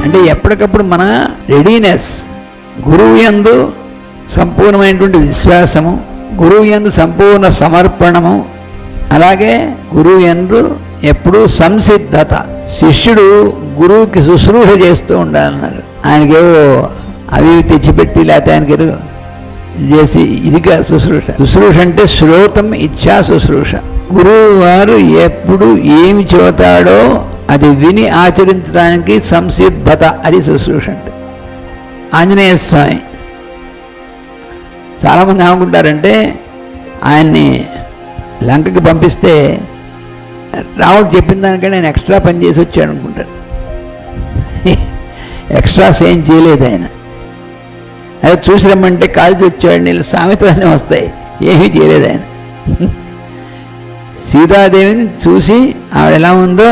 అంటే ఎప్పటికప్పుడు మన రెడీనెస్, గురువు యందు సంపూర్ణమైనటువంటి విశ్వాసము, గురువు యందు సంపూర్ణ సమర్పణము, అలాగే గురువు యందు ఎప్పుడూ సంసిద్ధత. శిష్యుడు గురువుకి శుశ్రూష చేస్తూ ఉండాలన్నారు. ఆయనకేవో అవి తెచ్చిపెట్టి లేకపోతే ఆయనకి చేసి ఇదిగా శుశ్రూష అంటే శ్రోతం ఇచ్చా శుశ్రూష. గురువు వారు ఎప్పుడు ఏమి చెబుతాడో అది విని ఆచరించడానికి సంసిద్ధత, అది శుశ్రూష అంటే. ఆంజనేయ స్వామి చాలామంది ఏమనుకుంటారంటే ఆయన్ని లంకకి పంపిస్తే రాముడు చెప్పిన దానికంటే ఆయన ఎక్స్ట్రా పని చేసి వచ్చాడు అనుకుంటారు. ఎక్స్ట్రాస్ ఏం చేయలేదు ఆయన. అదే చూసి రమ్మంటే కాల్చి వచ్చాడు, నీళ్ళు సామెతలన్నీ వస్తాయి, ఏమీ చేయలేదు ఆయన. సీతాదేవిని చూసి ఆవిడ ఎలా ఉందో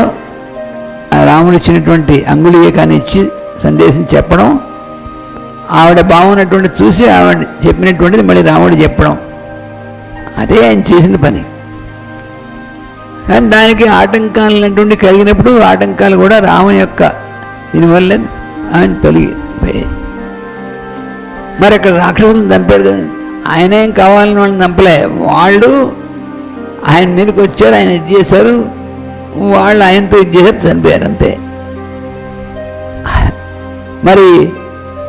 ఆ రాముడు ఇచ్చినటువంటి అంగుళీయకాన్ని ఇచ్చి సందేశం చెప్పడం, ఆవిడ బాగున్నటువంటి చూసి ఆవిడ చెప్పినటువంటిది మళ్ళీ రాముడు చెప్పడం, అదే ఆయన చేసిన పని. కానీ దానికి ఆటంకాలు అటువంటి కలిగినప్పుడు ఆటంకాలు కూడా రాముని యొక్క దీనివల్ల ఆయన తొలగిపోయాయి. మరి అక్కడ రాక్షసులను చంపాడు కదా, ఆయనేం కావాలని వాళ్ళని చంపలే, వాళ్ళు ఆయన మీదకి వచ్చారు, ఆయన ఇది చేశారు, వాళ్ళు ఆయనతో ఇది చేశారు, చనిపోయారు అంతే. మరి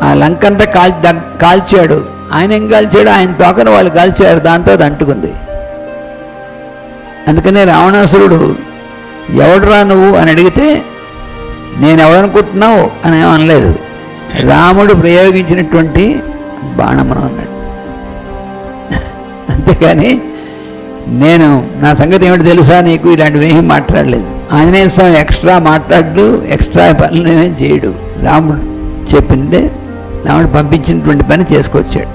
ఆ లంకంతా కాల్చాడు, ఆయన ఏం కాల్చాడు, ఆయన తోకను వాళ్ళు కాల్చారు, దాంతో అది అంటుకుంది. అందుకనే రావణాసురుడు ఎవడురా నువ్వు అని అడిగితే నేను ఎవడనుకుంటున్నావు అని ఏమనలేదు, రాముడు ప్రయోగించినటువంటి బాణమనం అన్నాడు. అంతేకాని నేను నా సంగతి ఏమిటి తెలుసా నీకు ఇలాంటివి ఏమీ మాట్లాడలేదు. ఆంజనేయ స్వామి ఎక్స్ట్రా మాట్లాడు, ఎక్స్ట్రా పనులు ఏమీ చేయడు. రాముడు చెప్పిందే, రాముడు పంపించినటువంటి పని చేసుకొచ్చాడు.